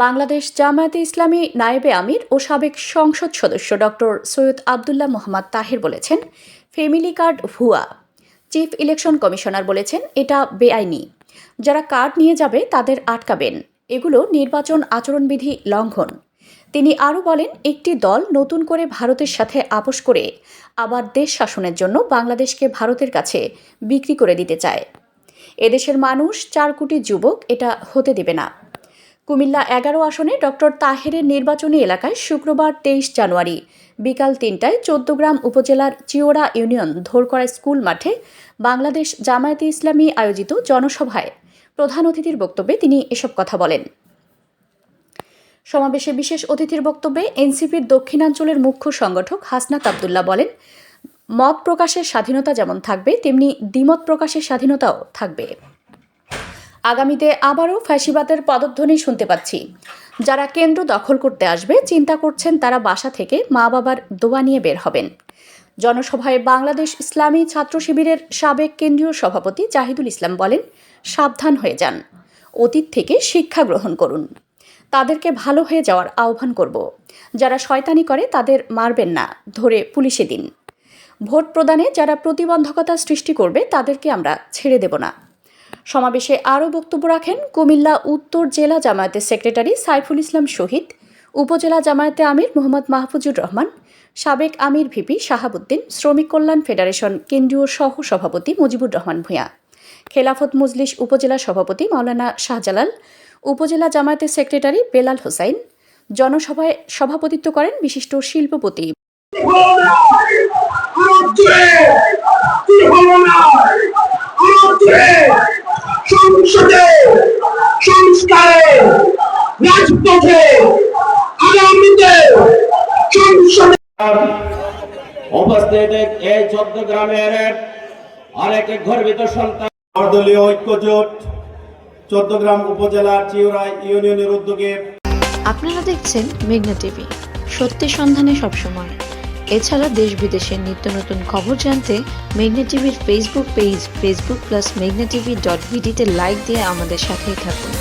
বাংলাদেশ জামায়াতে ইসলামী নায়েবে আমির ও সাবেক সংসদ সদস্য ডক্টর সৈয়দ আবদুল্লাহ মোহাম্মদ তাহের বলেছেন, ফ্যামিলি কার্ড ভুয়া। চিফ ইলেকশন কমিশনার বলেছেন, এটা বেআইনি। যারা কার্ড নিয়ে যাবে তাদের আটকাবেন। এগুলো নির্বাচন আচরণবিধি লঙ্ঘন। তিনি আরও বলেন, একটি দল নতুন করে ভারতের সাথে আপোষ করে আবার দেশ শাসনের জন্য বাংলাদেশকে ভারতের কাছে বিক্রি করে দিতে চায়। এদেশের মানুষ 4 কোটি যুবক এটা হতে দেবে না। কুমিল্লা 11 আসনে ডক্টর তাহেরের নির্বাচনী এলাকায় শুক্রবার 23 জানুয়ারি বিকাল 3টায় 14গ্রাম উপজেলার চিওড়া ইউনিয়ন ধোরকড়া স্কুল মাঠে বাংলাদেশ জামায়াতে ইসলামী আয়োজিত জনসভায় প্রধান অতিথির বক্তব্যে তিনি এসব কথা বলেন। সমাবেশে বিশেষ অতিথির বক্তব্যে এনসিপির দক্ষিণাঞ্চলের মুখ্য সংগঠক হাসনাত আবদুল্লাহ বলেন, মত প্রকাশের স্বাধীনতা যেমন থাকবে তেমনি দ্বিমত প্রকাশের স্বাধীনতাও থাকবে। আগামীতে আবারও ফ্যাসিবাদের পদধ্বনি শুনতে পাচ্ছি। যারা কেন্দ্র দখল করতে আসবে চিন্তা করছেন তারা বাসা থেকে মা বাবার দোয়া নিয়ে বের হবেন। জনসভায় বাংলাদেশ ইসলামী ছাত্র শিবিরের সাবেক কেন্দ্রীয় সভাপতি জাহিদুল ইসলাম বলেন, সাবধান হয়ে যান, অতীত থেকে শিক্ষা গ্রহণ করুন। তাদেরকে ভালো হয়ে যাওয়ার আহ্বান করব। যারা শয়তানি করে তাদের মারবেন না, ধরে পুলিশে দিন। ভোট প্রদানে যারা প্রতিবন্ধকতা সৃষ্টি করবে তাদেরকে আমরা ছেড়ে দেব না। সমাবেশে আরও বক্তব্য রাখেন কুমিল্লা উত্তর জেলা জামায়াতের সেক্রেটারি সাইফুল ইসলাম শহীদ, উপজেলা জামায়াতে আমির মোহাম্মদ মাহফুজুর রহমান, সাবেক আমির ভিপি শাহাবুদ্দিন, শ্রমিক কল্যাণ ফেডারেশন কেন্দ্রীয় সহ সভাপতি মুজিবুর রহমান ভূঁইয়া, খেলাফত মজলিস উপজেলা সভাপতি মাওলানা শাহজালাল, উপজেলা জামায়াতের সেক্রেটারি বেলাল হোসাইন। জনসভায় সভাপতিত্ব করেন বিশিষ্ট শিল্পপতি সংসদে সংস্কারে রাজপথে আগামীতে সংসদে উপস্থিত এই 14 গ্রামের আরেক গর্বিত সন্তান দলীয় ঐক্যজোট 14 গ্রাম উপজেলার চিওড়া ইউনিয়নের উদ্যোগে। আপনারা দেখছেন মেঘনা টিভি, সত্যের সন্ধানে সবসময়। এছাড়া দেশ বিদেশের নিত্য নতুন খবর জানতে মেঘনা টিভির ফেসবুক পেজ facebook+meghnaTV.bd তে লাইক দিয়ে আমাদের সাথেই থাকুন।